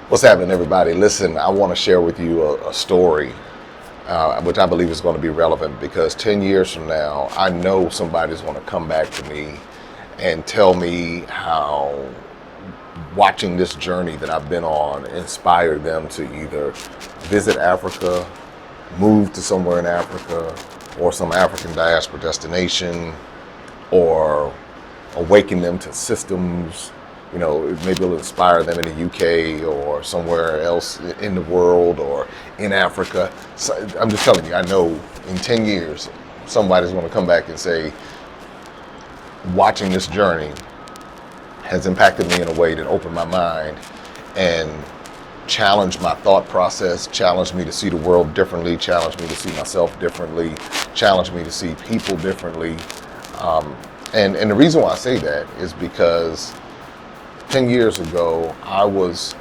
What's happening, everybody? Listen, I want to share with you a story, which I believe is going to be relevant because 10 years from now, I know somebody's going to come back to me and tell me how watching this journey that I've been on inspired them to either visit Africa, move to somewhere in Africa, or some African diaspora destination, or awaken them to systems. You know, maybe it'll inspire them in the UK or somewhere else in the world or in Africa. So I'm just telling you, I know in 10 years, somebody's going to come back and say, watching this journey has impacted me in a way that opened my mind and challenged my thought process, challenged me to see the world differently, challenged me to see myself differently, challenged me to see people differently. And the reason why I say that is because 10 years ago, I was,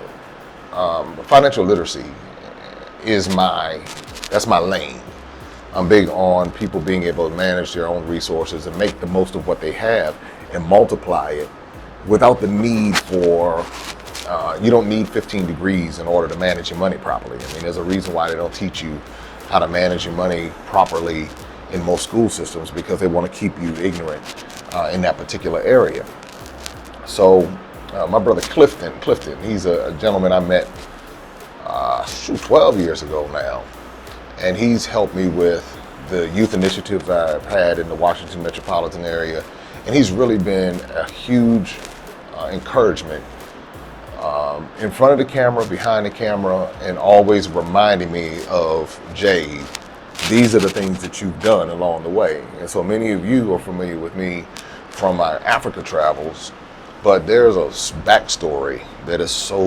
financial literacy that's my lane. I'm big on people being able to manage their own resources and make the most of what they have and multiply it without the need for, you don't need 15 degrees in order to manage your money properly. I mean, there's a reason why they don't teach you how to manage your money properly in most school systems, because they want to keep you ignorant in that particular area. So, my brother Clifton, he's a gentleman I met 12 years ago now, and he's helped me with the youth initiatives I've had in the Washington metropolitan area, and he's really been a huge encouragement in front of the camera, behind the camera, and always reminding me of, Jay, these are the things that you've done along the way. And so many of you are familiar with me from my Africa travels, but there's a backstory that is so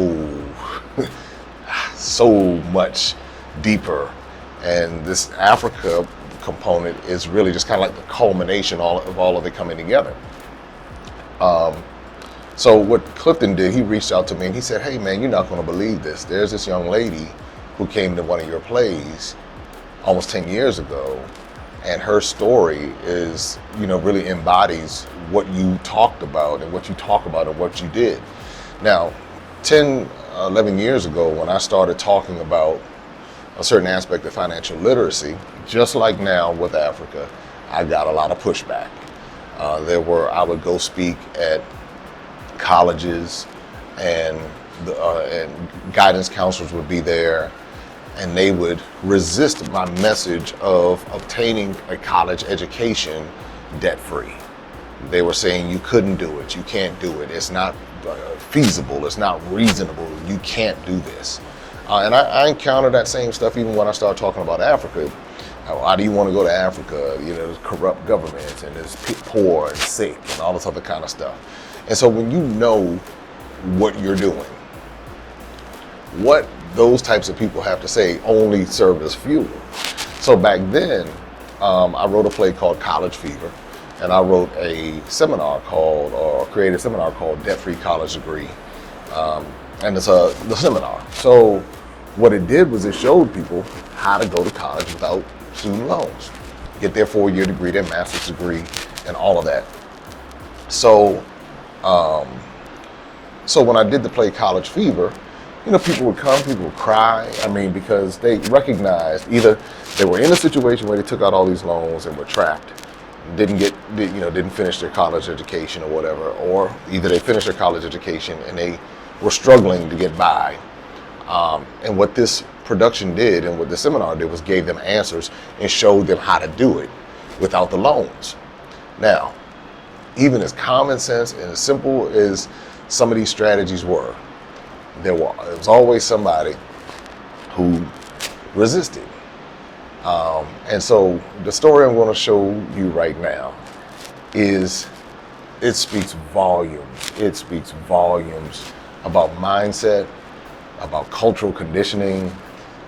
much deeper. And this Africa component is really just kind of like the culmination of all of it coming together. So what Clifton did, he reached out to me and he said, hey man, you're not going to believe this. There's this young lady who came to one of your plays almost 10 years ago. And her story is, really embodies what you talked about and what you talk about and what you did. Now, 10, 11 years ago, when I started talking about a certain aspect of financial literacy, just like now with Africa, I got a lot of pushback. I would go speak at colleges and guidance counselors would be there, and they would resist my message of obtaining a college education debt-free. They were saying you couldn't do it, you can't do it, it's not feasible, it's not reasonable, you can't do this. And I encountered that same stuff even when I started talking about Africa. Why do you want to go to Africa? There's corrupt governments and there's poor and sick and all this other kind of stuff. And so when you know what you're doing, what those types of people have to say only serve as fuel. So back then, I wrote a play called College Fever, and I wrote created a seminar called Debt-Free College Degree. And it's the seminar. So what it did was it showed people how to go to college without student loans, get their 4-year degree, their master's degree, and all of that. So, so when I did the play College Fever, people would come, people would cry. I mean, because they recognized either they were in a situation where they took out all these loans and were trapped, didn't finish their college education or whatever, or either they finished their college education and they were struggling to get by. And what this production did and what the seminar did was gave them answers and showed them how to do it without the loans. Now, even as common sense and as simple as some of these strategies were, there was always somebody who resisted. And so the story I'm going to show you right now it speaks volumes. It speaks volumes about mindset, about cultural conditioning,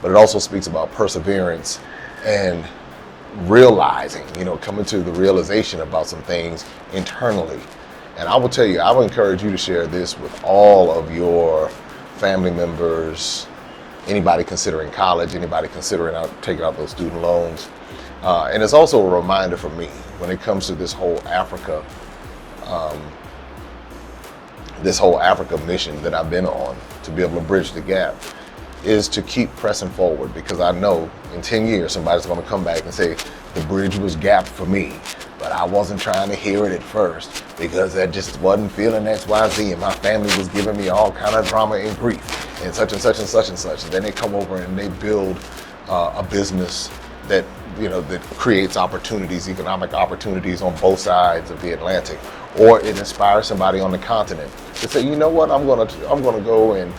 but it also speaks about perseverance and realizing, coming to the realization about some things internally. And I will tell you, I would encourage you to share this with all of your family members, anybody considering college, anybody considering taking out those student loans. And it's also a reminder for me when it comes to this whole Africa mission that I've been on. to be able to bridge the gap is to keep pressing forward, because I know in 10 years somebody's going to come back and say the bridge was gapped for me, but I wasn't trying to hear it at first because I just wasn't feeling XYZ, and my family was giving me all kind of drama and grief and such and such and such and such. And then they come over and they build a business that, you know, that creates opportunities, economic opportunities on both sides of the Atlantic, or it inspires somebody on the continent to say, you know what, I'm gonna go and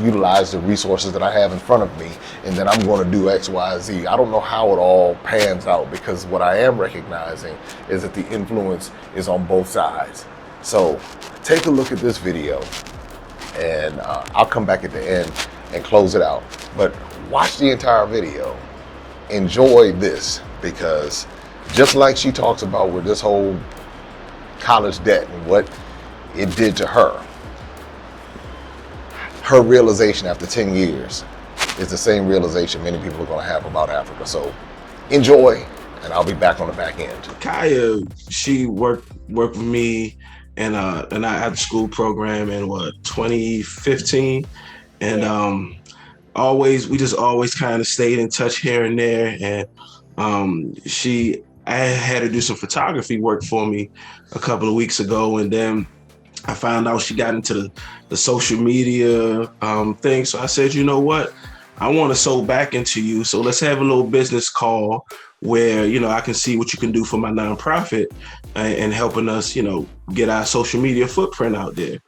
utilize the resources that I have in front of me, and then I'm going to do X, Y, Z. I don't know how it all pans out, because what I am recognizing is that the influence is on both sides. So take a look at this video, and I'll come back at the end and close it out. But watch the entire video. Enjoy this, because just like she talks about with this whole college debt and what it did to her, her realization after 10 years is the same realization many people are going to have about Africa. So enjoy, and I'll be back on the back end. Kaya, she worked with me in an after school program in 2015, and we just always kind of stayed in touch here and there. And I had to do some photography work for me a couple of weeks ago, and then I found out she got into the social media thing. So I said, you know what? I want to sew back into you. So let's have a little business call where, you know, I can see what you can do for my nonprofit and helping us, you know, get our social media footprint out there.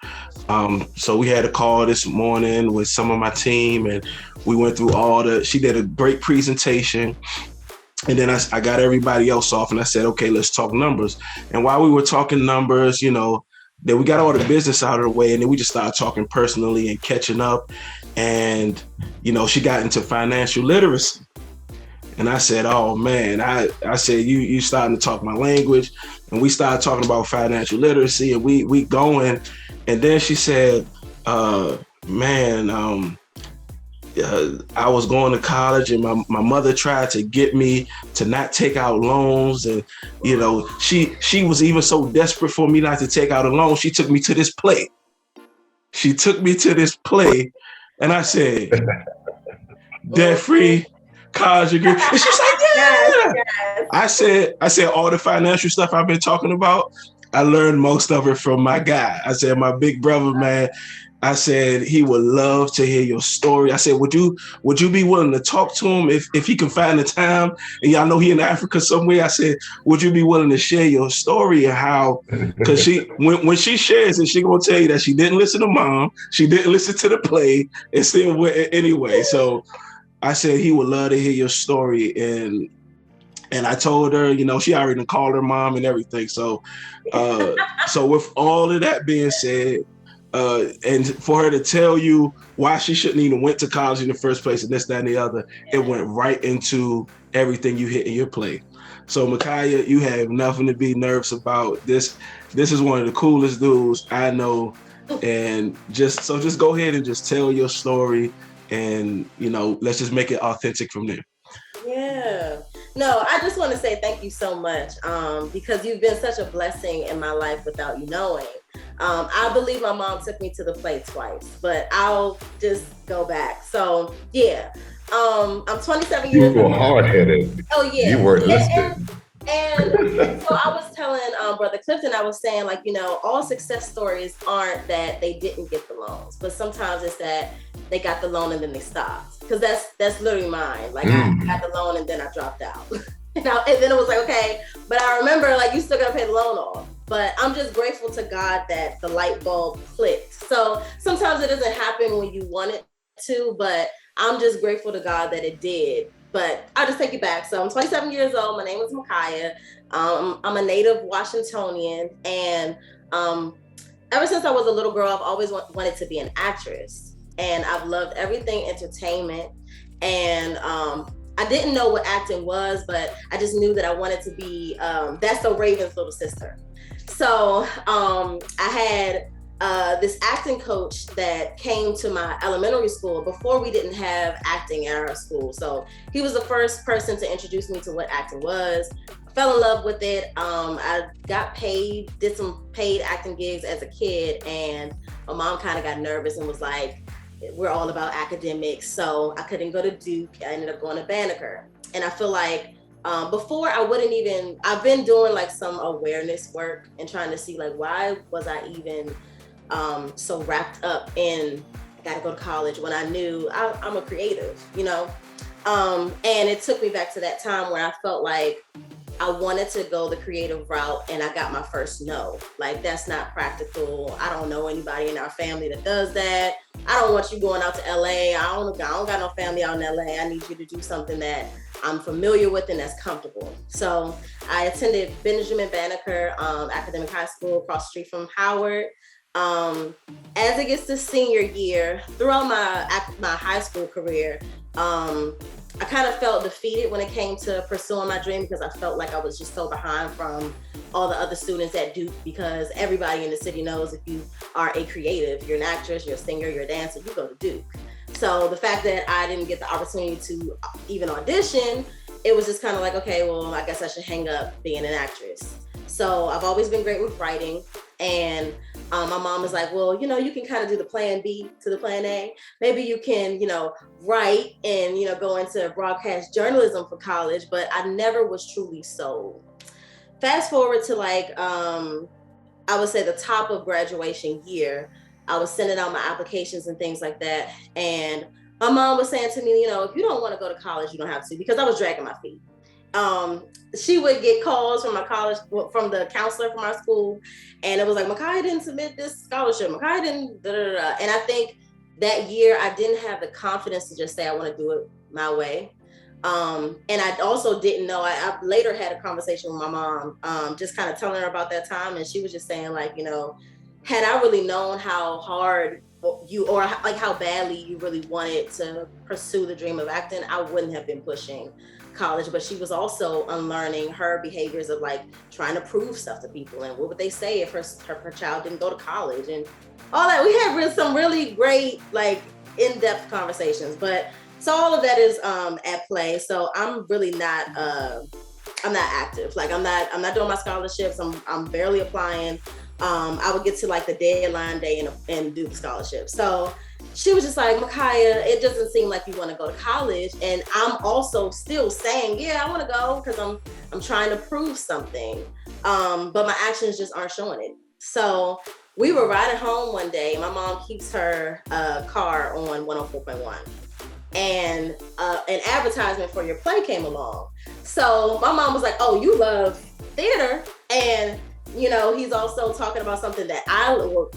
So we had a call this morning with some of my team, and we went through she did a great presentation. And then I got everybody else off, and I said, okay, let's talk numbers. And while we were talking numbers, you know, then we got all the business out of the way, and then we just started talking personally and catching up. And, you know, she got into financial literacy. And I said, oh man, I said, you starting to talk my language. And we started talking about financial literacy, and we going. And then she said, I was going to college, and my mother tried to get me to not take out loans. And, you know, she was even so desperate for me not to take out a loan. She took me to this play. And I said, debt-free college degree. And she was like, yeah. Yes. I said, all the financial stuff I've been talking about, I learned most of it from my guy. I said, my big brother, man, I said, he would love to hear your story. I said, would you be willing to talk to him if he can find the time? And y'all know he in Africa somewhere. I said, would you be willing to share your story and how, because when she shares it, she gonna tell you that she didn't listen to mom, she didn't listen to the play, and still went anyway. So I said, he would love to hear your story. And I told her, you know, she already called her mom and everything. So, so with all of that being said, and for her to tell you why she shouldn't even went to college in the first place and this, that, and the other, it went right into everything you hit in your play. So Micaiah, you have nothing to be nervous about. This is one of the coolest dudes I know. And just go ahead and just tell your story, and, you know, let's just make it authentic from there. Yeah. No, I just want to say thank you so much, because you've been such a blessing in my life without you knowing. I believe my mom took me to the play twice, but I'll just go back. So yeah, I'm 27 years old. You were hard-headed. Oh yeah. You weren't listening. And so I was telling Brother Clifton, I was saying, like, you know, all success stories aren't that they didn't get the loans, but sometimes it's that they got the loan and then they stopped. Because that's literally mine. Like, I got the loan and then I dropped out. and then it was like, okay, but I remember, like, you still gotta pay the loan off. But I'm just grateful to God that the light bulb clicked. So sometimes it doesn't happen when you want it to, but I'm just grateful to God that it did. But I'll just take you back. So I'm 27 years old. My name is Micaiah. I'm a native Washingtonian. And ever since I was a little girl, I've always wanted to be an actress. And I've loved everything entertainment. And I didn't know what acting was, but I just knew that I wanted to be, that's the Raven's little sister. So I had this acting coach that came to my elementary school before we didn't have acting at our school. So he was the first person to introduce me to what acting was. I fell in love with it. I got paid, did some paid acting gigs as a kid, and my mom kind of got nervous and was like, we're all about academics. So I couldn't go to Duke. I ended up going to Banneker. And I feel like before I've been doing like some awareness work and trying to see like, why was I even so wrapped up in, I gotta go to college when I knew I'm a creative, and it took me back to that time where I felt like I wanted to go the creative route and I got my first no. Like, that's not practical. I don't know anybody in our family that does that. I don't want you going out to LA. I don't got no family out in LA. I need you to do something that I'm familiar with and that's comfortable. So I attended Benjamin Banneker Academic High School across the street from Howard. As it gets to senior year, throughout my high school career, I kind of felt defeated when it came to pursuing my dream because I felt like I was just so behind from all the other students at Duke, because everybody in the city knows if you are a creative, you're an actress, you're a singer, you're a dancer, you go to Duke. So the fact that I didn't get the opportunity to even audition, it was just kind of like, okay, well, I guess I should hang up being an actress. So I've always been great with writing, and my mom was like, well, you can kind of do the plan B to the plan A. Maybe you can, write and, go into broadcast journalism for college, but I never was truly sold. Fast forward to like, I would say the top of graduation year, I was sending out my applications and things like that. And my mom was saying to me, if you don't want to go to college, you don't have to, because I was dragging my feet. She would get calls from from the counselor from our school, and it was like, Micaiah didn't submit this scholarship, Micaiah didn't, da, da, da. And I think that year I didn't have the confidence to just say I want to do it my way. And I also didn't know, I later had a conversation with my mom, just kind of telling her about that time, and she was just saying like, had I really known how hard or like how badly you really wanted to pursue the dream of acting, I wouldn't have been pushing college. But she was also unlearning her behaviors of like trying to prove stuff to people, and what would they say if her child didn't go to college and all that. We had some really great like in-depth conversations, but so all of that is at play. So I'm really not I'm not active. Like I'm not doing my scholarships. I'm barely applying. I would get to like the deadline day and do the scholarship. So she was just like, Micaiah, it doesn't seem like you want to go to college. And I'm also still saying, yeah, I want to go because I'm trying to prove something. But my actions just aren't showing it. So we were riding home one day. My mom keeps her car on 104.1. And an advertisement for your play came along. So my mom was like, oh, you love theater. And he's also talking about something that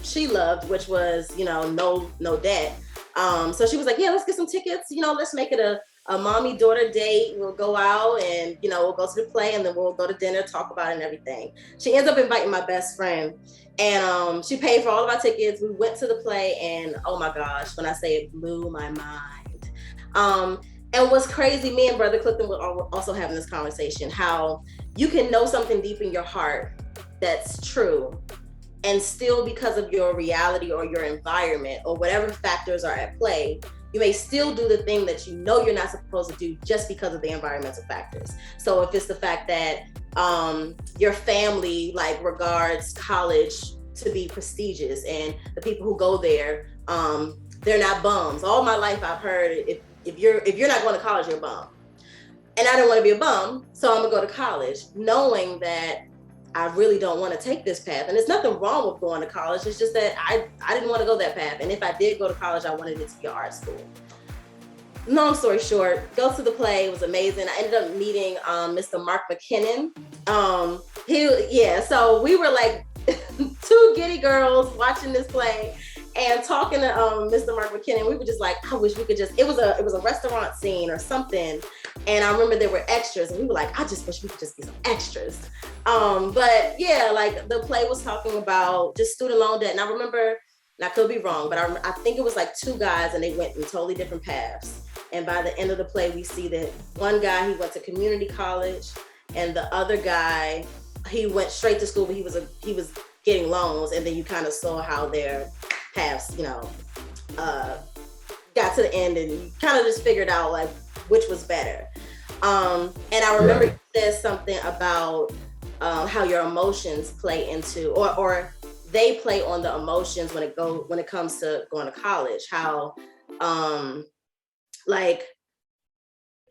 she loved, which was, no debt. So she was like, yeah, let's get some tickets. Let's make it a mommy-daughter date. We'll go out and, we'll go to the play, and then we'll go to dinner, talk about it and everything. She ends up inviting my best friend, and she paid for all of our tickets. We went to the play, and oh my gosh, when I say it blew my mind. And what's crazy, me and Brother Clifton were also having this conversation, how you can know something deep in your heart that's true, and still, because of your reality or your environment or whatever factors are at play, you may still do the thing that you're not supposed to do just because of the environmental factors. So if it's the fact that your family like regards college to be prestigious, and the people who go there, they're not bums. All my life I've heard, if you're not going to college, you're a bum. And I don't want to be a bum, so I'm gonna go to college, knowing that I really don't want to take this path. And there's nothing wrong with going to college. It's just that I didn't want to go that path. And if I did go to college, I wanted it to be an art school. Long story short, go to the play. It was amazing. I ended up meeting Mr. Mark McKinnon. So we were like two giddy girls watching this play and talking to Mr. Mark McKinnon. We were just like, I wish we could just, it was a restaurant scene or something. And I remember there were extras, and we were like, I just wish we could just be some extras. But yeah, like the play was talking about just student loan debt. And I remember, and I could be wrong, but I think it was like two guys, and they went in totally different paths. And by the end of the play, we see that one guy, he went to community college, and the other guy, he went straight to school, but he was getting loans. And then you kind of saw how their paths, got to the end, and you kind of just figured out like which was better. And I remember you said something about how your emotions play into, or they play on the emotions when it comes to going to college. How like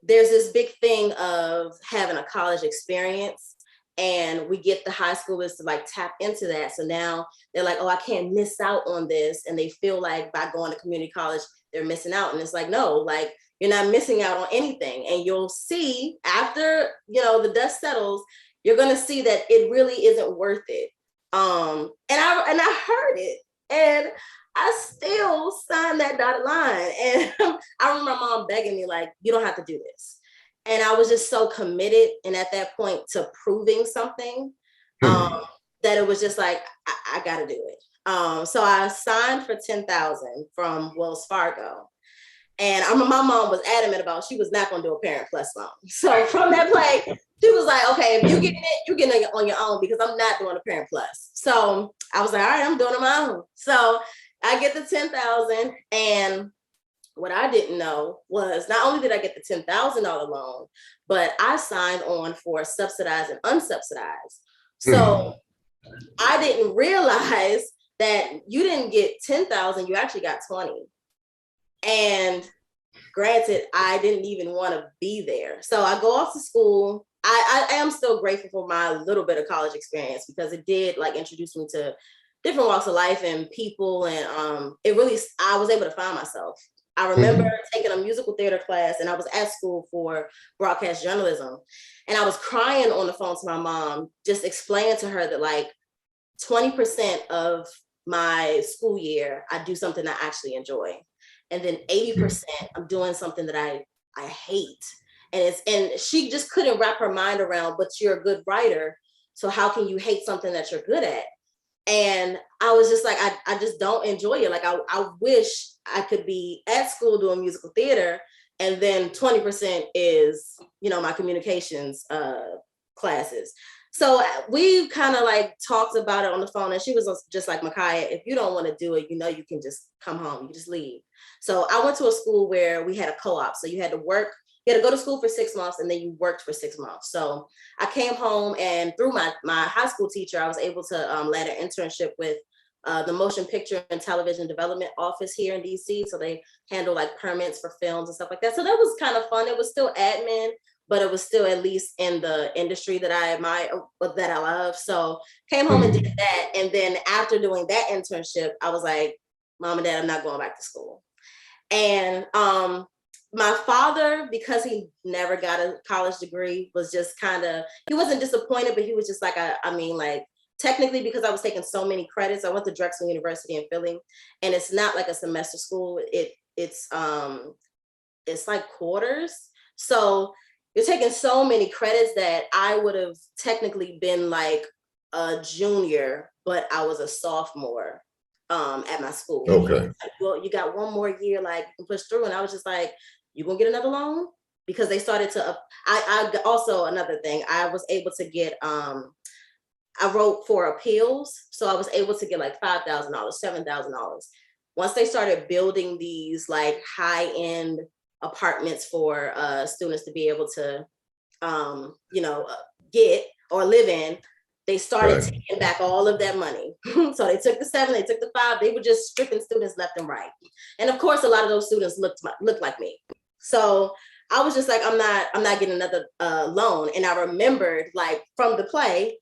there's this big thing of having a college experience, and we get the high schoolers to like tap into that. So now they're like, oh, I can't miss out on this. And they feel like by going to community college, they're missing out. And it's like, no, like you're not missing out on anything. And you'll see after, the dust settles, you're going to see that it really isn't worth it. And I heard it, and I still signed that dotted line. And I remember my mom begging me, like, you don't have to do this. And I was just so committed, and at that point, to proving something, that it was just like, I got to do it. So I signed for $10,000 from Wells Fargo. And I remember my mom was adamant about she was not going to do a Parent Plus loan. So from that play, she was like, okay, if you get it, you're getting it on your own, because I'm not doing a Parent Plus. So I was like, all right, I'm doing it on my own. So I get the $10,000, and what I didn't know was not only did I get the $10,000 loan, but I signed on for subsidized and unsubsidized. So I didn't realize that you didn't get 10,000, you actually got 20. And granted, I didn't even want to be there. So I go off to school. I am still grateful for my little bit of college experience, because it did like introduce me to different walks of life and people. And I was able to find myself. I remember taking a musical theater class, and I was at school for broadcast journalism. And I was crying on the phone to my mom, just explaining to her that like 20% of my school year, I do something I actually enjoy. And then 80% I'm doing something that I hate. And she just couldn't wrap her mind around, but you're a good writer, so how can you hate something that you're good at? And I was just like, I just don't enjoy it. Like I wish I could be at school doing musical theater, and then 20% is, my communications classes. So we kind of like talked about it on the phone, and she was just like, Micaiah, if you don't want to do it, you can just come home, you just leave. So I went to a school where we had a co-op. So you had to go to school for 6 months, and then you worked for 6 months. So I came home, and through my high school teacher, I was able to land an internship with the Motion Picture and Television Development Office here in DC. So they handle like permits for films and stuff like that. So that was kind of fun. It was still admin, but it was still at least in the industry that I admire, that I love. So came home and did that. And then after doing that internship, I was like, Mom and Dad, I'm not going back to school. And my father, because he never got a college degree, was just he wasn't disappointed, but he was just like, technically, because I was taking so many credits, I went to Drexel University in Philly, and it's not like a semester school. It's like quarters. So you're taking so many credits that I would have technically been like a junior, but I was a sophomore at my school. Okay. Like, well, you got one more year, like you can push through. And I was just like, you gonna get another loan? Because they started to, I also, another thing, I was able to get, I wrote for appeals. So I was able to get like $5,000, $7,000. Once they started building these like high-end apartments for students to be able to, get or live in, they started taking back all of that money. So they took the 7, they took the 5, they were just stripping students left and right. And of course, a lot of those students looked like me. So I was just like, I'm not getting another loan. And I remembered like from the play,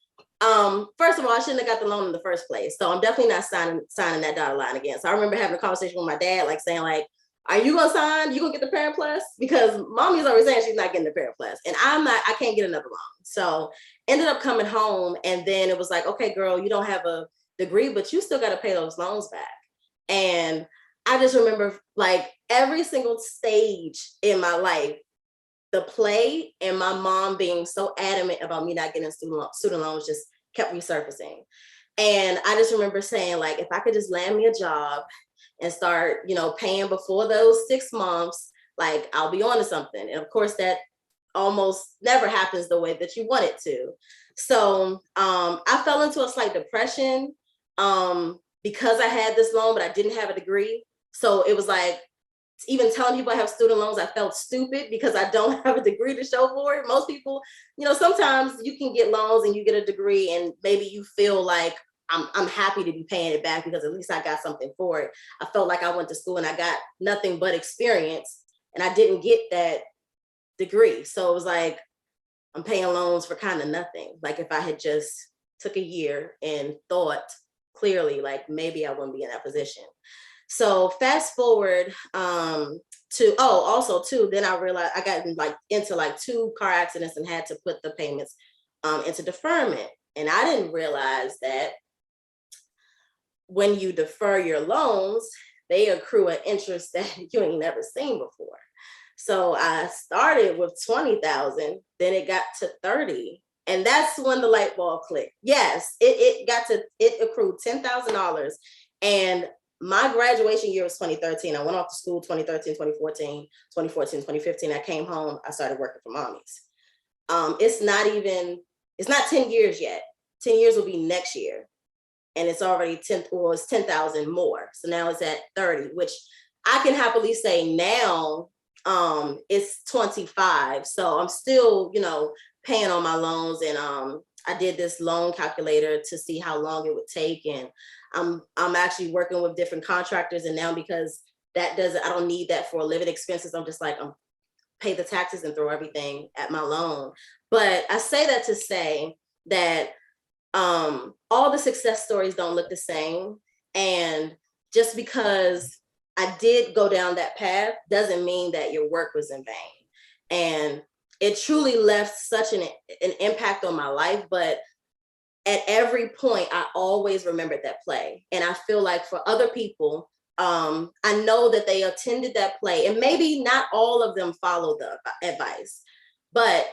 first of all, I shouldn't have got the loan in the first place. So I'm definitely not signing that dotted line again. So I remember having a conversation with my dad, like saying like, are you gonna sign? You gonna get the Parent Plus? Because Mommy's always saying she's not getting the Parent Plus, and I can't get another loan. So ended up coming home, and then it was like, okay, girl, you don't have a degree, but you still got to pay those loans back. And I just remember like every single stage in my life, the play and my mom being so adamant about me not getting student loans just kept resurfacing. And I just remember saying like, if I could just land me a job and start, paying before those 6 months, like I'll be on to something. And of course that almost never happens the way that you want it to. So I fell into a slight depression because I had this loan, but I didn't have a degree. So it was like, even telling people I have student loans, I felt stupid because I don't have a degree to show for it. Most people, sometimes you can get loans and you get a degree and maybe you feel like, I'm happy to be paying it back because at least I got something for it. I felt like I went to school and I got nothing but experience and I didn't get that degree. So it was like, I'm paying loans for kind of nothing. Like if I had just took a year and thought clearly, like maybe I wouldn't be in that position. So fast forward also too, then I realized I got into 2 car accidents and had to put the payments into deferment. And I didn't realize that when you defer your loans, they accrue an interest that you ain't never seen before. So I started with 20,000, then it got to 30. And that's when the light bulb clicked. Yes, it accrued $10,000. And my graduation year was 2013. I went off to school 2013, 2014, 2015. I came home, I started working for mommies. It's not 10 years yet. 10 years will be next year. And it's already 10,000 more. So now it's at 30, which I can happily say now it's 25. So I'm still, paying on my loans. And I did this loan calculator to see how long it would take. And I'm actually working with different contractors. And now because I don't need that for living expenses, I'm just like, pay the taxes and throw everything at my loan. But I say that to say that all the success stories don't look the same. And just because I did go down that path doesn't mean that your work was in vain. And it truly left such an impact on my life. But at every point, I always remembered that play. And I feel like for other people, I know that they attended that play and maybe not all of them followed the advice, but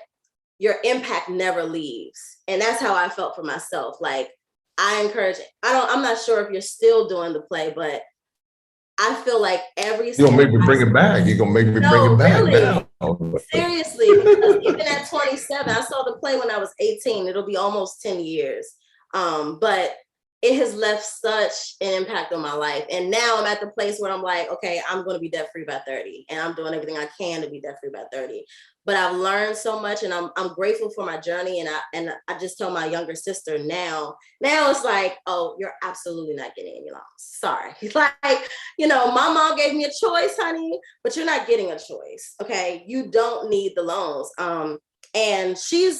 your impact never leaves. And that's how I felt for myself. Like I encourage, I'm not sure if you're still doing the play, but I feel like you're gonna make me bring it back. You're gonna make me bring it back now. Seriously, because even at 27, I saw the play when I was 18. It'll be almost 10 years. But it has left such an impact on my life. And now I'm at the place where I'm like, okay, I'm going to be debt free by 30. And I'm doing everything I can to be debt free by 30. But I've learned so much and I'm grateful for my journey. And I just tell my younger sister now it's like, oh, you're absolutely not getting any loans. Sorry. Like, my mom gave me a choice, honey, but you're not getting a choice. Okay. You don't need the loans. And she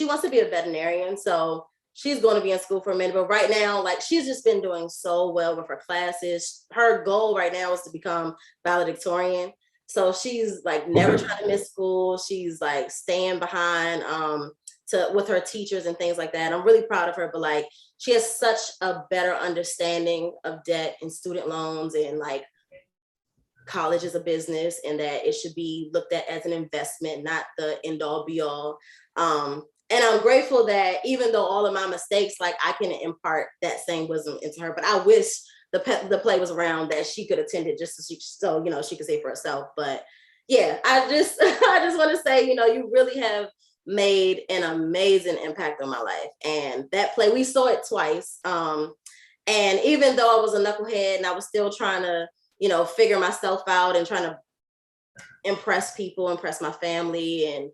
wants to be a veterinarian. So she's going to be in school for a minute, but right now, like she's just been doing so well with her classes. Her goal right now is to become valedictorian. So she's like never trying to miss school. She's like staying behind with her teachers and things like that. I'm really proud of her, but like she has such a better understanding of debt and student loans and like college is a business and that it should be looked at as an investment, not the end all be all. And I'm grateful that even though all of my mistakes, like I can impart that same wisdom into her, but I wish the play was around that she could attend it just so she could say for herself. But yeah, I just want to say, you really have made an amazing impact on my life. And that play, we saw it twice. And even though I was a knucklehead and I was still trying to, figure myself out and trying to impress people, impress my family and,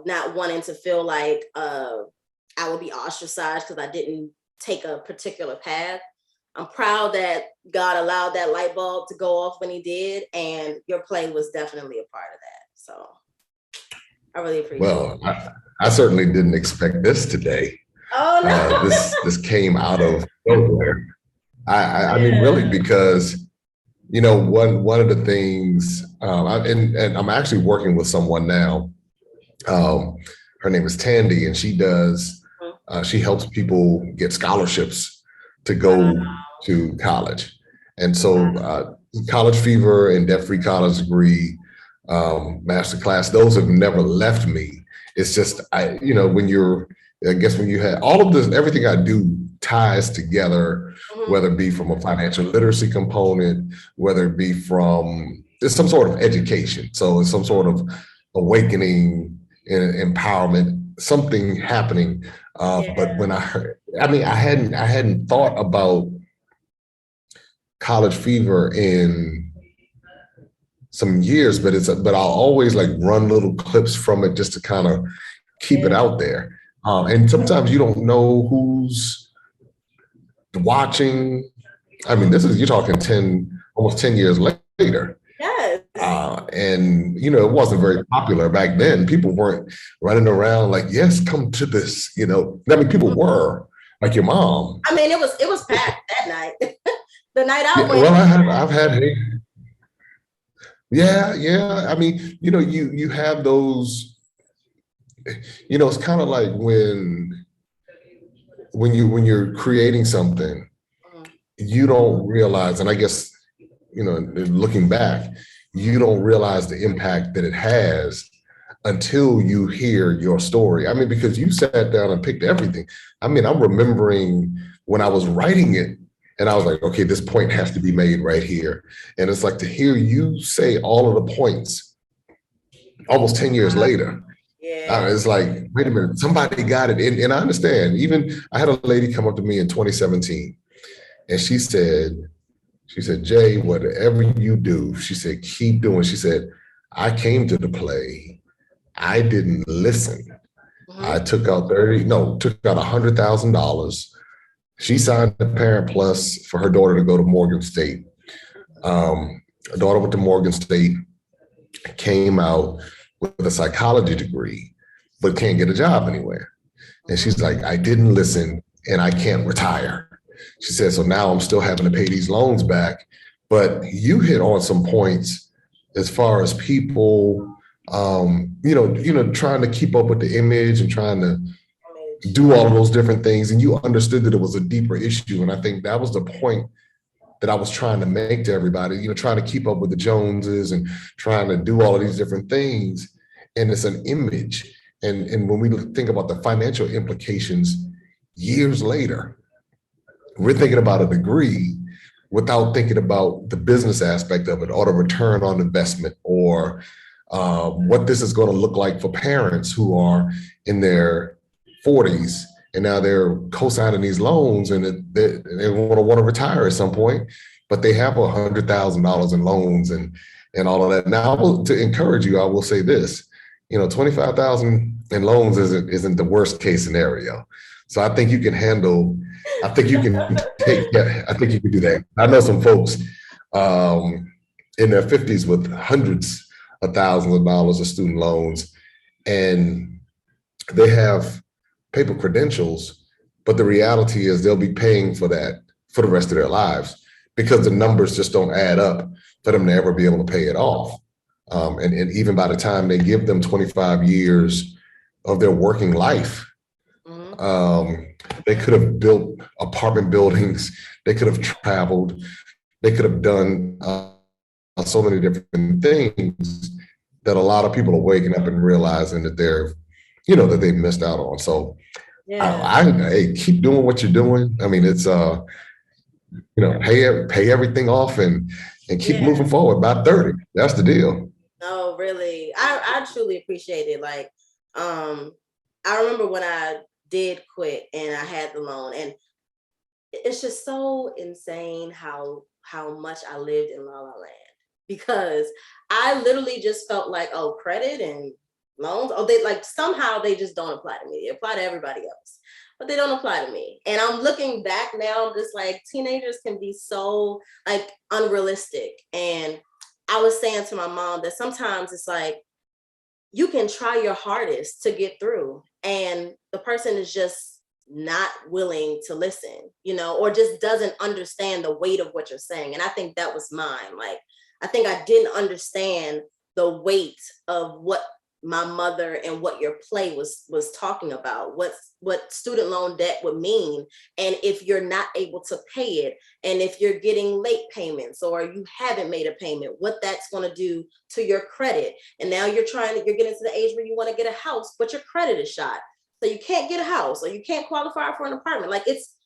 not wanting to feel like I would be ostracized because I didn't take a particular path. I'm proud that God allowed that light bulb to go off when he did. And your play was definitely a part of that. So I really appreciate it. Well, I certainly didn't expect this today. Oh, no. This came out of nowhere. I mean, really, because, one of the things, and I'm actually working with someone now. Her name is Tandy, and she helps people get scholarships to go to college. And so College Fever and Debt Free College Degree, Masterclass, those have never left me. It's just, when you had all of this, everything I do ties together, whether it be from a financial literacy component, whether it be from some sort of education. So it's some sort of awakening and empowerment, something happening. But when I hadn't thought about College Fever in some years, but I'll always like run little clips from it just to kind of keep it out there. And sometimes you don't know who's watching. I mean, you're talking almost 10 years later. Yes. And, it wasn't very popular back then. People weren't running around like, yes, come to this, I mean, people were, like your mom. I mean, it was packed that night. The night I went. Well, I've had, yeah. I mean, you have those, it's kind of like when you're creating something, you don't realize, and I guess, looking back, you don't realize the impact that it has until you hear your story. I mean, because you sat down and picked everything. I mean, I'm remembering when I was writing it and I was like, okay, this point has to be made right here. And it's like to hear you say all of the points almost 10 years later. Yeah. It's like, wait a minute, somebody got it. And I understand. Even I had a lady come up to me in 2017 and she said, Jay, whatever you do, she said, keep doing. She said, I came to the play. I didn't listen. I took out $100,000. She signed the Parent Plus for her daughter to go to Morgan State. Her daughter went to Morgan State, came out with a psychology degree, but can't get a job anywhere. And she's like, I didn't listen and I can't retire. She said, so now I'm still having to pay these loans back. But you hit on some points as far as people, trying to keep up with the image and trying to do all of those different things. And you understood that it was a deeper issue. And I think that was the point that I was trying to make to everybody, trying to keep up with the Joneses and trying to do all of these different things. And it's an image. And when we think about the financial implications years later, we're thinking about a degree without thinking about the business aspect of it or the return on investment or what this is going to look like for parents who are in their 40s and now they're co-signing these loans and they want to retire at some point, but they have $100,000 in loans and all of that. Now, to encourage you, I will say this: $25,000 in loans isn't the worst case scenario. So I think you can handle. I think you can take. Yeah, I think you can do that. I know some folks in their 50s with hundreds of thousands of dollars of student loans, and they have paper credentials, but the reality is they'll be paying for that for the rest of their lives because the numbers just don't add up for them to ever be able to pay it off. And even by the time they give them 25 years of their working life, they could have built apartment buildings, they could have traveled, they could have done so many different things that a lot of people are waking up and realizing that that they've missed out on. So hey, keep doing what you're doing. I mean, it's pay everything off and keep moving forward. By 30, that's the deal. No, really, I truly appreciate it. Like, I remember when I did quit and I had the loan, and it's just so insane how much I lived in La La Land, because I literally just felt like, oh, credit and loans, they like somehow they just don't apply to me. They apply to everybody else, but they don't apply to me. And I'm looking back now, I'm just like, teenagers can be so like unrealistic. And I was saying to my mom that sometimes it's like, you can try your hardest to get through, and the person is just not willing to listen, or just doesn't understand the weight of what you're saying. And I think that was mine. Like, I think I didn't understand the weight of what my mother and what your play was talking about, what student loan debt would mean. And if you're not able to pay it, and if you're getting late payments or you haven't made a payment, what that's going to do to your credit. And now you're getting to the age where you want to get a house, but your credit is shot. So you can't get a house or you can't qualify for an apartment. Like, it's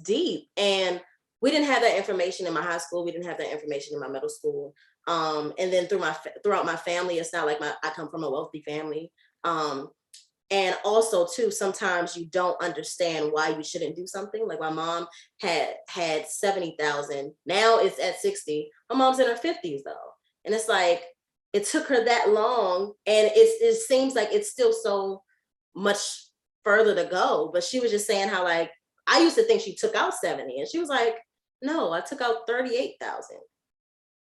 deep. And we didn't have that information in my high school. We didn't have that information in my middle school. And then throughout my family, it's not like I come from a wealthy family. And also too, sometimes you don't understand why you shouldn't do something. Like, my mom had 70,000. Now it's at 60. My mom's in her 50s though. And it's like, it took her that long, and it seems like it's still so much further to go. But she was just saying how, like, I used to think she took out 70, and she was like, no, I took out 38,000.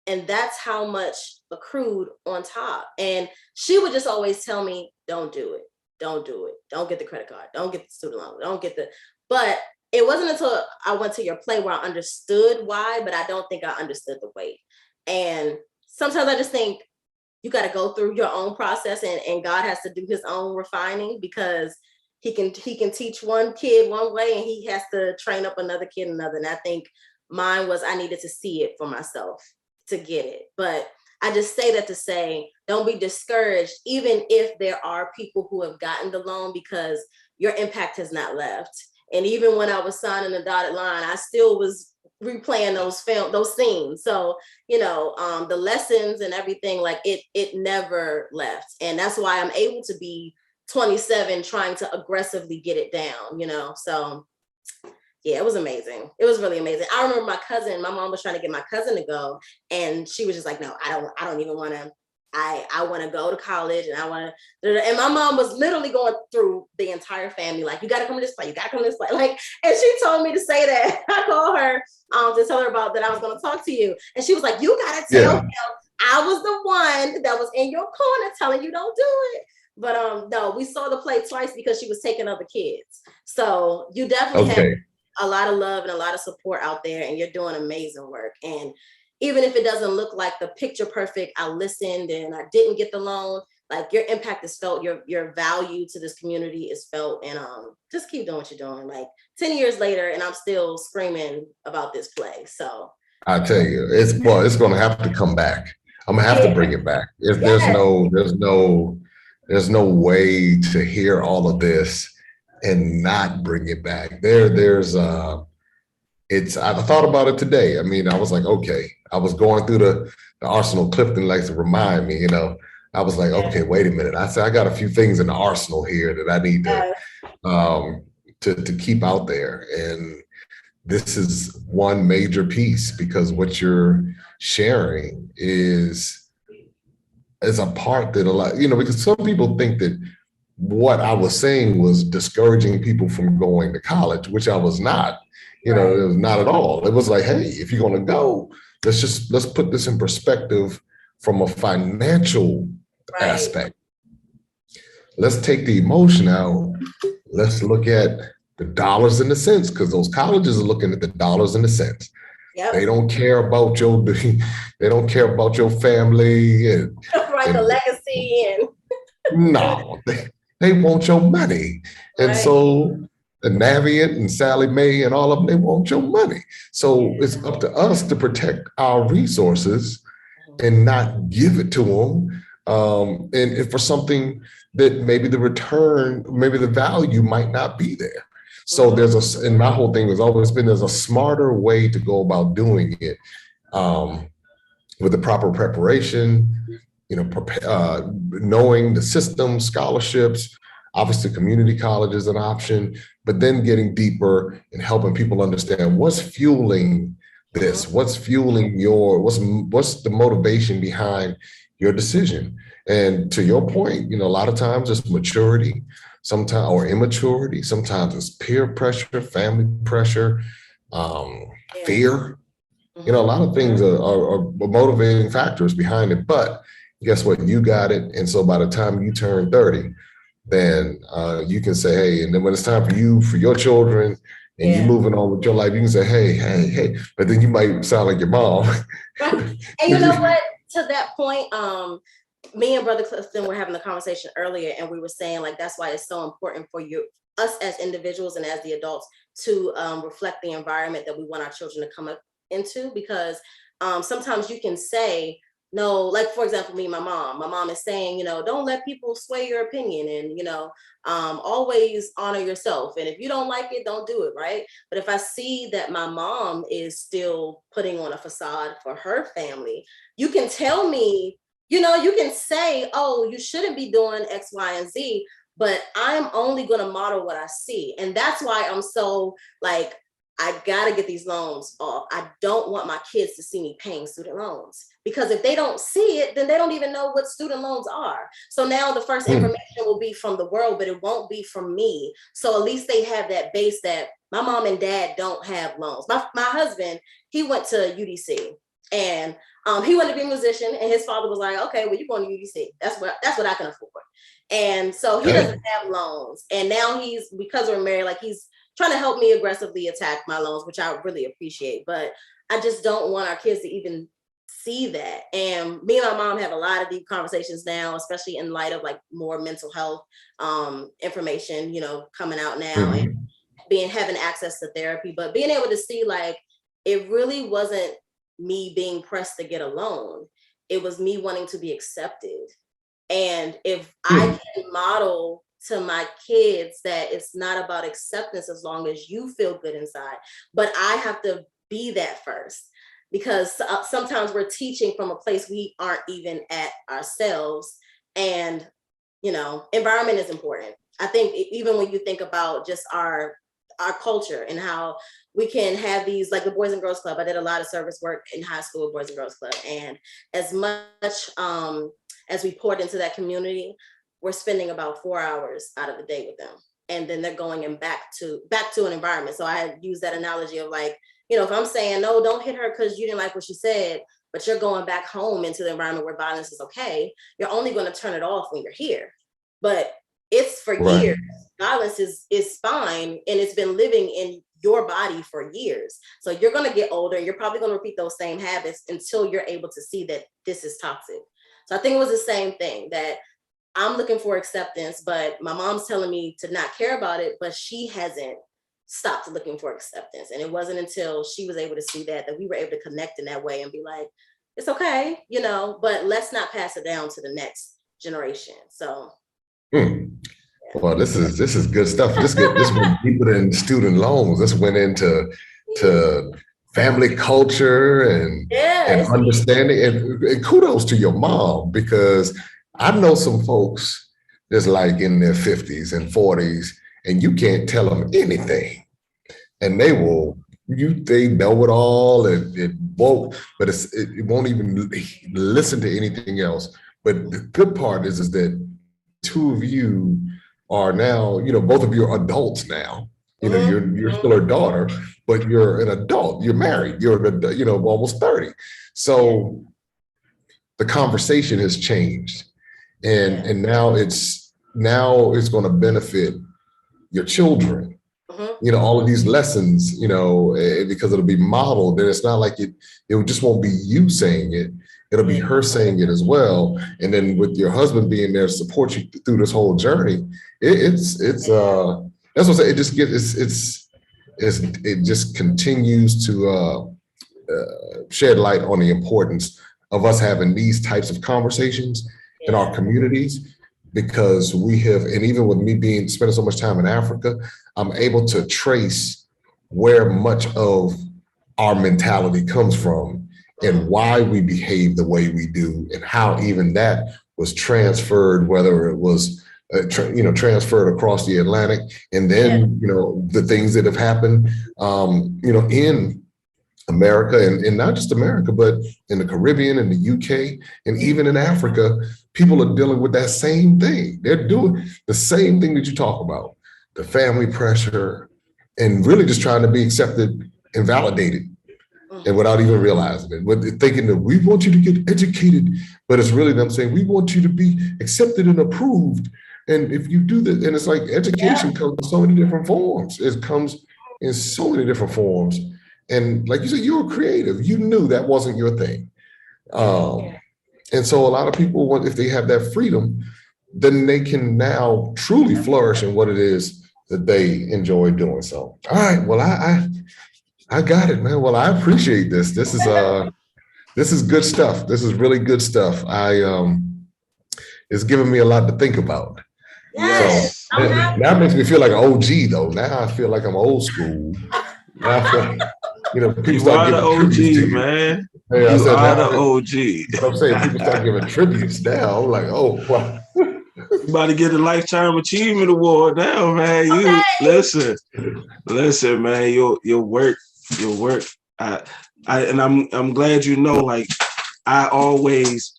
And that's how much accrued on top. And she would just always tell me, don't do it. Don't do it. Don't get the credit card. Don't get the student loan. Don't get the, but it wasn't until I went to your play where I understood why, but I don't think I understood the weight. And sometimes I just think you got to go through your own process, and God has to do his own refining, because he can teach one kid one way and he has to train up another kid another. And I think mine was, I needed to see it for myself to get it. But I just say that to say, don't be discouraged, even if there are people who have gotten the loan, because your impact has not left. And even when I was signing the dotted line, I still was replaying those scenes. So, the lessons and everything, like it never left. And that's why I'm able to be 27 trying to aggressively get it down, so yeah, it was amazing. It was really amazing. I remember my mom was trying to get my cousin to go, and she was just like, no, I don't even want to. I want to go to college, and I want to. And my mom was literally going through the entire family, like, you got to come to this play, you got to come to this play, like. And she told me to say that. I called her to tell her about that I was going to talk to you, and she was like, you got to tell him I was the one that was in your corner telling you don't do it. But no, we saw the play twice because she was taking other kids. So you definitely have a lot of love and a lot of support out there, and you're doing amazing work. And even if it doesn't look like the picture perfect, I listened and I didn't get the loan, like, your impact is felt, your value to this community is felt, and just keep doing what you're doing. Like, 10 years later, and I'm still screaming about this play. So I tell you, it's going to have to come back. I'm gonna have to bring it back. There's no way to hear all of this and not bring it back. I thought about it today. I mean, I was like, okay, I was going through the Arsenal. Clifton likes to remind me, I was like, okay, wait a minute. I said, I got a few things in the arsenal here that I need to keep out there. And this is one major piece, because what you're sharing is a part that a lot, because some people think that what I was saying was discouraging people from going to college, which I was not. It was not at all. It was like, hey, if you're going to go, let's put this in perspective from a financial aspect. Let's take the emotion out. Let's look at the dollars and the cents, because those colleges are looking at the dollars and the cents. Yep. They don't care about your family and the legacy and no, they want your money. And so the Navient and Sally Mae and all of them, they want your money. So it's up to us to protect our resources and not give it to them. And for something that maybe the return, maybe the value might not be there. So and my whole thing has always been, there's a smarter way to go about doing it, with the proper preparation, knowing the system, scholarships, obviously community college is an option, but then getting deeper and helping people understand what's fueling this, what's fueling what's the motivation behind your decision. And to your point, a lot of times it's maturity, sometimes, or immaturity. Sometimes it's peer pressure, family pressure, fear. A lot of things are motivating factors behind it. But guess what? You got it. And so by the time you turn 30, then you can say, hey, and then when it's time for your children and you moving on with your life, you can say, hey. But then you might sound like your mom. And you know what? To that point, me and Brother Clifton were having a conversation earlier, and we were saying, like, that's why it's so important for us as individuals and as the adults to reflect the environment that we want our children to come up into, because sometimes you can say, no, like, for example, my mom is saying, don't let people sway your opinion, and, always honor yourself. And if you don't like it, don't do it. Right. But if I see that my mom is still putting on a facade for her family, you can tell me, you can say, oh, you shouldn't be doing X, Y, and Z, but I'm only going to model what I see. And that's why I'm so, like, I gotta get these loans off. I don't want my kids to see me paying student loans, because if they don't see it, then they don't even know what student loans are. So now the first information will be from the world, but it won't be from me. So at least they have that base that my mom and dad don't have loans. My husband, he went to UDC, and he wanted to be a musician, and his father was like, okay, well, you're going to UDC. That's what I can afford. And so he doesn't have loans. And now because we're married, like he's trying to help me aggressively attack my loans, which I really appreciate. But I just don't want our kids to even see that. And me and my mom have a lot of deep conversations now, especially in light of like more mental health information, coming out now, and having access to therapy, but being able to see like, it really wasn't me being pressed to get a loan. It was me wanting to be accepted. And if I can model to my kids that it's not about acceptance as long as you feel good inside, but I have to be that first, because sometimes we're teaching from a place we aren't even at ourselves. And, environment is important. I think even when you think about just our culture and how we can have these, like the Boys and Girls Club. I did a lot of service work in high school with Boys and Girls Club. And as much as we poured into that community, we're spending about 4 hours out of the day with them. And then they're going back to an environment. So I use that analogy of like, if I'm saying, no, don't hit her because you didn't like what she said, but you're going back home into the environment where violence is okay, you're only going to turn it off when you're here. But it's for years. Violence is fine, and it's been living in your body for years. So you're going to get older, and you're probably going to repeat those same habits until you're able to see that this is toxic. So I think it was the same thing, that I'm looking for acceptance, but my mom's telling me to not care about it, but she hasn't stopped looking for acceptance. And it wasn't until she was able to see that we were able to connect in that way and be like, it's okay, but let's not pass it down to the next generation. So. Well, this is good stuff. This went deeper than student loans. This went into family culture and understanding. And kudos to your mom, because I know some folks that's like in their 50s and 40s, and you can't tell them anything, and they know it all, and it won't even listen to anything else. But the good part is that two of you are now, both of you are adults now. You're still her daughter, but you're an adult. You're married. You're almost 30. So the conversation has changed, and now it's going to benefit your children. All of these lessons, because it'll be modeled, and it's not like it just won't be you saying it. It'll be her saying it as well. And then with your husband being there to support you through this whole journey, that's what I'm saying. It just continues to shed light on the importance of us having these types of conversations in our communities, because we have, and even with me spending so much time in Africa, I'm able to trace where much of our mentality comes from and why we behave the way we do, and how even that was transferred, whether it was transferred across the Atlantic, and then the things that have happened in America, and not just America, but in the Caribbean and the UK, and even in Africa, people are dealing with that same thing. They're doing the same thing that you talk about, the family pressure, and really just trying to be accepted and validated, and without even realizing it, but thinking that we want you to get educated, but it's really them saying we want you to be accepted and approved. And if you do that, and it's like education comes in so many different forms. It comes in so many different forms. And like you said, you were creative. You knew that wasn't your thing. And so a lot of people, if they have that freedom, then they can now truly flourish in what it is that they enjoy doing. So, all right, well, I got it, man. Well, I appreciate this. This is good stuff. This is really good stuff. It's giving me a lot to think about. Yes. So that makes me feel like an OG though. Now I feel like I'm old school. Now I feel, people start giving tributes to you, man. Hey, you are the OG. But I'm saying people start giving tributes now. I'm like, oh, wow. truth. You about to get a Lifetime Achievement Award now, man. You listen, man. Your work. I'm glad you know. Like I always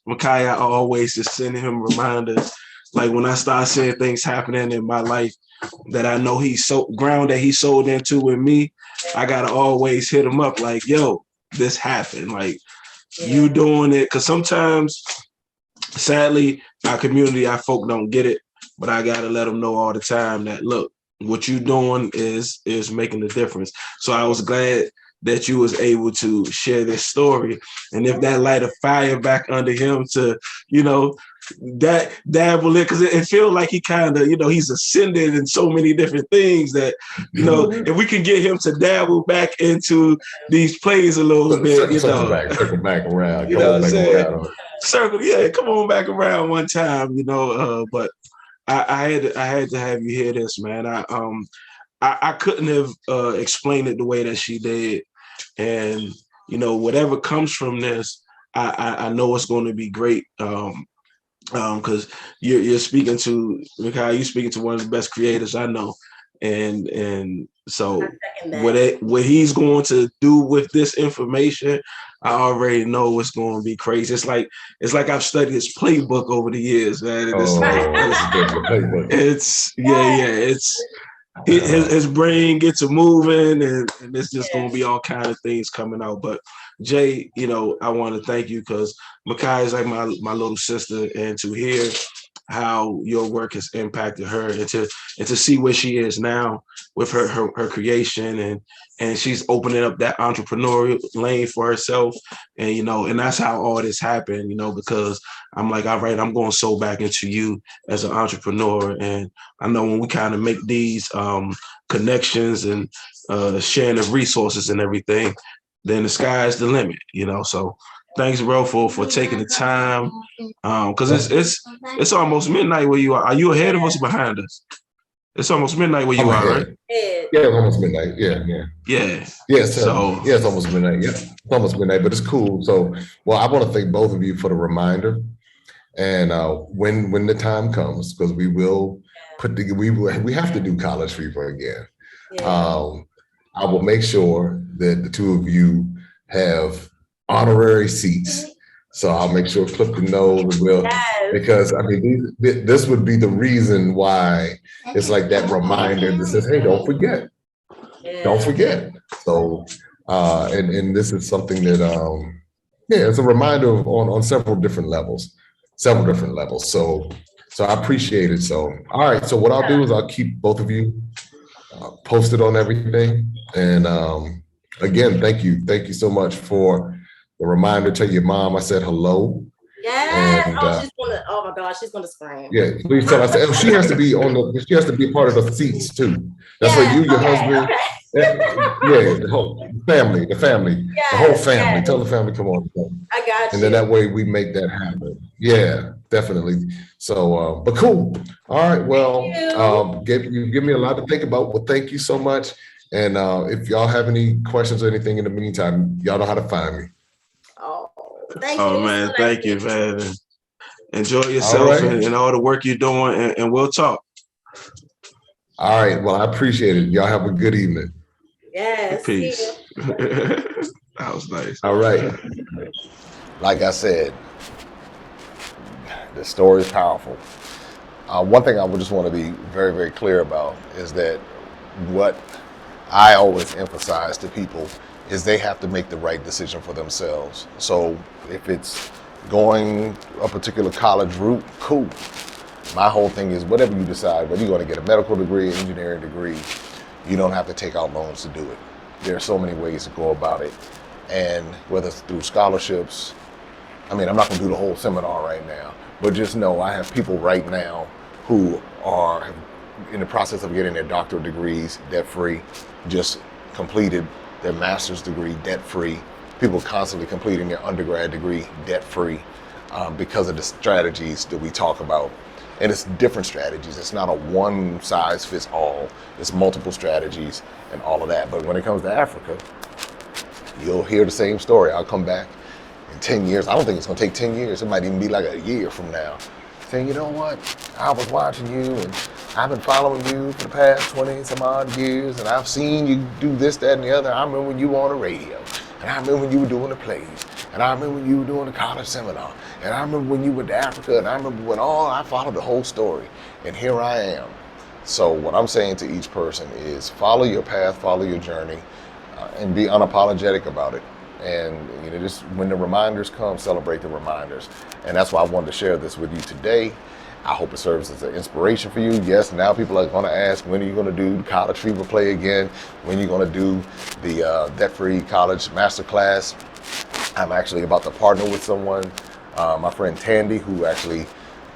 just sending him reminders. Like when I start seeing things happening in my life that I know he's so ground that he sold into with me, I gotta always hit him up. Like, yo, this happened. Like you doing it, because sometimes. Sadly, our community, our folk don't get it, but I gotta let them know all the time that look, what you doing is making a difference. So I was glad that you was able to share this story, and if that light a fire back under him to, that dabble it, because it feels like he kind of, he's ascended in so many different things that, if we can get him to dabble back into these plays a little bit, circle back around, you know what I'm saying? Circle, yeah, come on back around one time, but I had to have you hear this, man. I couldn't have explained it the way that she did, and whatever comes from this, I know it's going to be great. Because you're speaking to Mikhail, you're speaking to one of the best creators I know, and so what he's going to do with this information, I already know it's going to be crazy. It's like I've studied his playbook over the years, man. His brain gets to moving, and it's just going to be all kind of things coming out. But Jay, I want to thank you, because Makai is like my little sister, and to hear how your work has impacted her, and to see where she is now with her creation, and she's opening up that entrepreneurial lane for herself, and and that's how all this happened, because I'm like, all right, I'm going to sow back into you as an entrepreneur, and I know when we kind of make these connections and sharing of resources and everything, then the sky's the limit, so thanks, bro, for taking the time. Because it's almost midnight where you are. Are you ahead of us or behind us? It's almost midnight where you are, right? Yeah, it's almost midnight. Yeah. It's almost midnight. Yeah, it's almost midnight, but it's cool. So, well, I want to thank both of you for the reminder. And when the time comes, because we have to do College Fever again. I will make sure that the two of you have honorary seats. So I'll make sure Clifton knows because this would be the reason why it's like that reminder that says, hey, don't forget. Don't forget. So and this is something that it's a reminder on several different levels. So I appreciate it. So all right. So what I'll do is I'll keep both of you posted on everything. And again, thank you so much for the reminder. Tell your mom I said hello. Yes. And, oh my gosh, she's gonna scream. Yeah, please tell her. She has to be a part of the seats too. That's why you, your husband, the whole family, the whole family. Yes. Tell the family, come on. I got you. And then that way we make that happen. Yeah, definitely. So, but cool. All right. Well, you give me a lot to think about. Well, thank you so much. And if y'all have any questions or anything in the meantime, y'all know how to find me. Thank you. Oh man, thank you, man. Enjoy yourself and all the work you're doing, and we'll talk. All right. Well, I appreciate it. Y'all have a good evening. Yes. Peace. That was nice. All right. Like I said, the story is powerful. One thing I would just want to be very, very clear about is that what I always emphasize to people is they have to make the right decision for themselves. So if it's going a particular college route, cool. My whole thing is whatever you decide, whether you're going to get a medical degree, an engineering degree, you don't have to take out loans to do it. There are so many ways to go about it. And whether it's through scholarships, I'm not going to do the whole seminar right now, but just know I have people right now who are in the process of getting their doctorate degrees debt-free, just completed their master's degree debt-free, people constantly completing their undergrad degree debt-free because of the strategies that we talk about. And it's different strategies. It's not a one size fits all. It's multiple strategies and all of that. But when it comes to Africa, you'll hear the same story. I'll come back in 10 years. I don't think it's gonna take 10 years. It might even be like a year from now saying, you know what, I was watching you and I've been following you for the past 20 some odd years, and I've seen you do this, that, and the other. I remember when you were on the radio, and I remember when you were doing the plays, and I remember when you were doing the college seminar, and I remember when you went to Africa, and I remember when I followed the whole story, and here I am. So what I'm saying to each person is follow your path, follow your journey, and be unapologetic about it. And just when the reminders come, celebrate the reminders. And that's why I wanted to share this with you today. I hope it serves as an inspiration for you. Yes, now people are going to ask, when are you going to do the college fever play again? When are you going to do the debt-free college masterclass? I'm actually about to partner with someone, my friend Tandy, who actually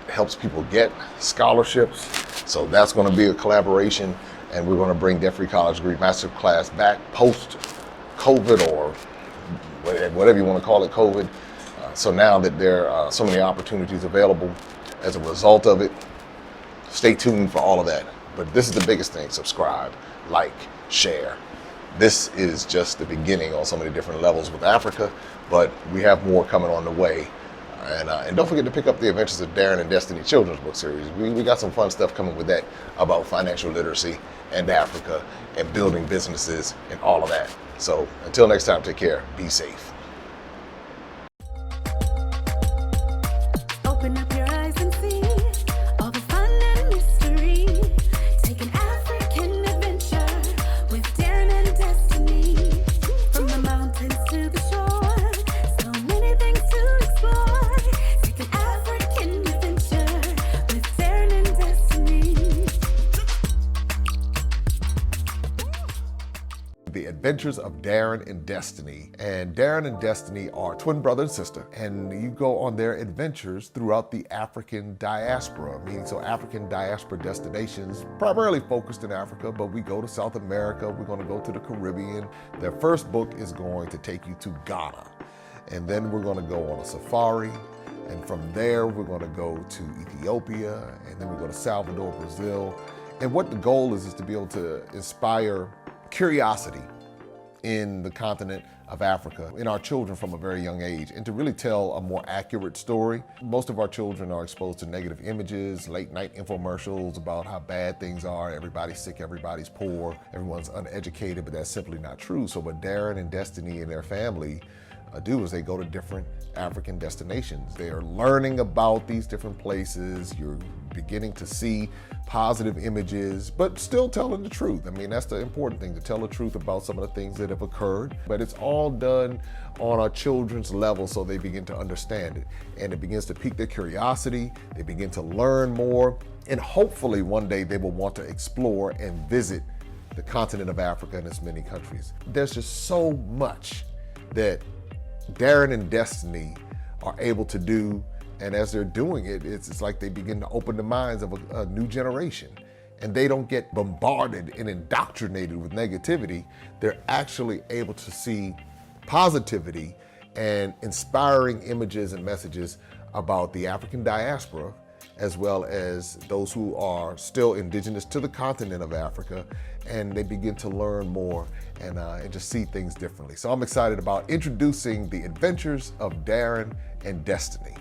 helps people get scholarships. So that's going to be a collaboration, and we're going to bring debt-free college degree masterclass back post-COVID, or whatever you want to call it, COVID. So now that there are so many opportunities available as a result of it, stay tuned for all of that. But this is the biggest thing: subscribe, like, share. This is just the beginning on so many different levels with Africa, but we have more coming on the way. And don't forget to pick up the Adventures of Darren and Destiny children's book series. We got some fun stuff coming with that about financial literacy and Africa and building businesses and all of that. So until next time, take care, be safe. Open up your eyes and see all the fun and mystery. Take an African adventure with Darren and Destiny. From the mountains to the shore, so many things to explore. Take an African adventure with Darren and Destiny. The Adventures of Darren and Destiny. And Darren and Destiny are twin brother and sister, and you go on their adventures throughout the African diaspora, meaning so African diaspora destinations, primarily focused in Africa, but we go to South America, we're going to go to the Caribbean. Their first book is going to take you to Ghana, and then we're going to go on a safari, and from there we're going to go to Ethiopia, and then we go to Salvador, Brazil. And what the goal is to be able to inspire curiosity in the continent of Africa, in our children from a very young age, and to really tell a more accurate story. Most of our children are exposed to negative images, late night infomercials about how bad things are, everybody's sick, everybody's poor, everyone's uneducated, but that's simply not true. So what Darren and Destiny and their family do is they go to different African destinations. They are learning about these different places. You're beginning to see positive images, but still telling the truth. I mean, that's the important thing, to tell the truth about some of the things that have occurred. But it's all done on a children's level so they begin to understand it. And it begins to pique their curiosity. They begin to learn more. And hopefully one day they will want to explore and visit the continent of Africa and its many countries. There's just so much that Darren and Destiny are able to do, and as they're doing it, it's like they begin to open the minds of a new generation, and they don't get bombarded and indoctrinated with negativity. They're actually able to see positivity and inspiring images and messages about the African diaspora, as well as those who are still indigenous to the continent of Africa, and they begin to learn more and just see things differently. So I'm excited about introducing the Adventures of Darren and Destiny.